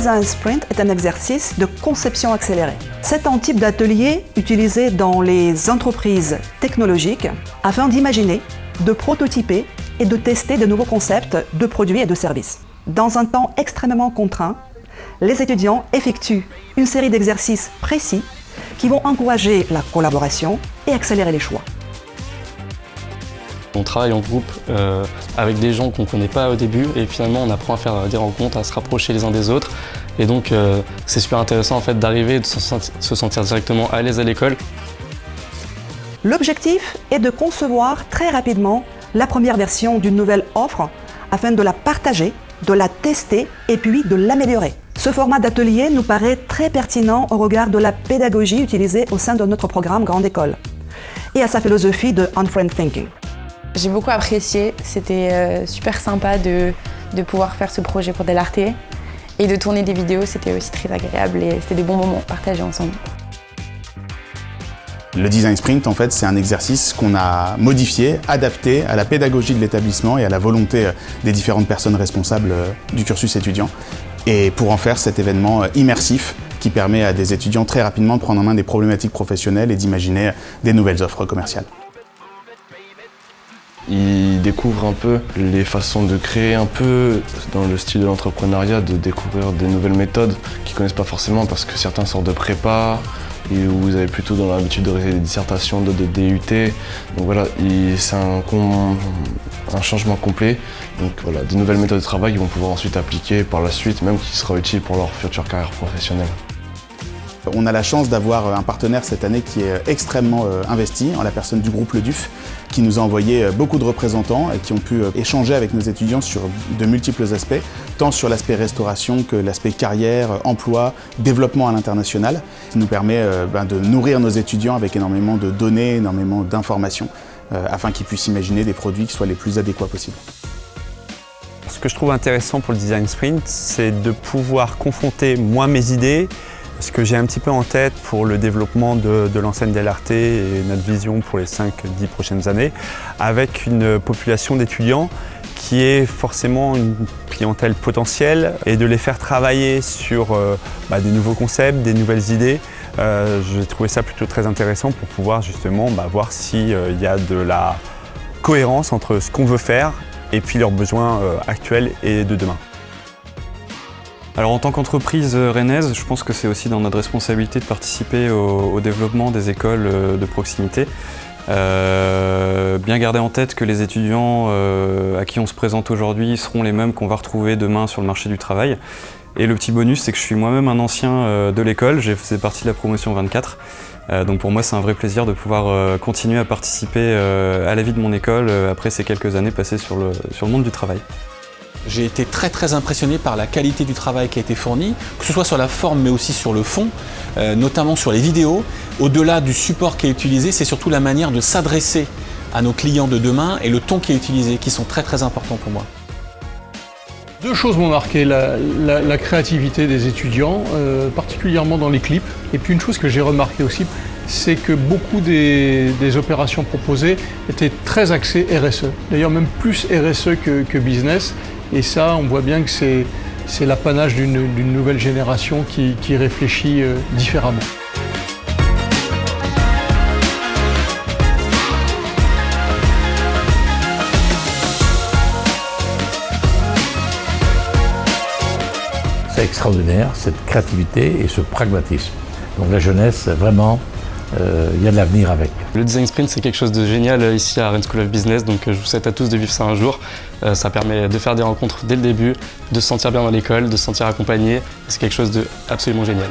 Design Sprint est un exercice de conception accélérée. C'est un type d'atelier utilisé dans les entreprises technologiques afin d'imaginer, de prototyper et de tester de nouveaux concepts de produits et de services. Dans un temps extrêmement contraint, les étudiants effectuent une série d'exercices précis qui vont encourager la collaboration et accélérer les choix. On travaille en groupe avec des gens qu'on ne connaît pas au début et finalement on apprend à faire des rencontres, à se rapprocher les uns des autres. Et donc c'est super intéressant en fait d'arriver et de se sentir directement à l'aise à l'école. L'objectif est de concevoir très rapidement la première version d'une nouvelle offre afin de la partager, de la tester et puis de l'améliorer. Ce format d'atelier nous paraît très pertinent au regard de la pédagogie utilisée au sein de notre programme Grande École et à sa philosophie de On-Frame Thinking. J'ai beaucoup apprécié, c'était super sympa de pouvoir faire ce projet pour Delarte et de tourner des vidéos, c'était aussi très agréable et c'était des bons moments partagés ensemble. Le Design Sprint, en fait, c'est un exercice qu'on a modifié, adapté à la pédagogie de l'établissement et à la volonté des différentes personnes responsables du cursus étudiant. Et pour en faire cet événement immersif qui permet à des étudiants très rapidement de prendre en main des problématiques professionnelles et d'imaginer des nouvelles offres commerciales. Ils découvrent un peu les façons de créer un peu dans le style de l'entrepreneuriat, de découvrir des nouvelles méthodes qu'ils ne connaissent pas forcément parce que certains sortent de prépa et où vous avez plutôt dans l'habitude de réaliser des dissertations, d'autres de DUT. Donc voilà, c'est un changement complet. Donc voilà, des nouvelles méthodes de travail qu'ils vont pouvoir ensuite appliquer par la suite, même qui sera utile pour leur future carrière professionnelle. On a la chance d'avoir un partenaire cette année qui est extrêmement investi, en la personne du groupe Le Duf, qui nous a envoyé beaucoup de représentants et qui ont pu échanger avec nos étudiants sur de multiples aspects, tant sur l'aspect restauration que l'aspect carrière, emploi, développement à l'international, qui nous permet de nourrir nos étudiants avec énormément de données, énormément d'informations, afin qu'ils puissent imaginer des produits qui soient les plus adéquats possibles. Ce que je trouve intéressant pour le Design Sprint, c'est de pouvoir confronter moi mes idées, ce que j'ai un petit peu en tête pour le développement de l'enseigne Delarte et notre vision pour les 5-10 prochaines années, avec une population d'étudiants qui est forcément une clientèle potentielle et de les faire travailler sur des nouveaux concepts, des nouvelles idées. J'ai trouvé ça plutôt très intéressant pour pouvoir justement voir s'il y a de la cohérence entre ce qu'on veut faire et puis leurs besoins actuels et de demain. Alors en tant qu'entreprise rennaise, je pense que c'est aussi dans notre responsabilité de participer au développement des écoles de proximité. Bien garder en tête que les étudiants à qui on se présente aujourd'hui seront les mêmes qu'on va retrouver demain sur le marché du travail. Et le petit bonus, c'est que je suis moi-même un ancien de l'école, j'ai fait partie de la promotion 24. Donc pour moi, c'est un vrai plaisir de pouvoir continuer à participer à la vie de mon école après ces quelques années passées sur le monde du travail. J'ai été très impressionné par la qualité du travail qui a été fourni, que ce soit sur la forme mais aussi sur le fond, notamment sur les vidéos. Au-delà du support qui est utilisé, c'est surtout la manière de s'adresser à nos clients de demain et le ton qui est utilisé qui sont très importants pour moi. Deux choses m'ont marqué, la créativité des étudiants, particulièrement dans les clips. Et puis une chose que j'ai remarqué aussi, c'est que beaucoup des opérations proposées étaient très axées RSE. D'ailleurs même plus RSE que business. Et ça, on voit bien que c'est l'apanage d'une nouvelle génération qui réfléchit différemment. C'est extraordinaire, cette créativité et ce pragmatisme. Donc la jeunesse, vraiment, il y a de l'avenir avec. Le Design Sprint, c'est quelque chose de génial ici à Rennes School of Business, donc je vous souhaite à tous de vivre ça un jour. Ça permet de faire des rencontres dès le début, de se sentir bien dans l'école, de se sentir accompagné. C'est quelque chose d'absolument génial.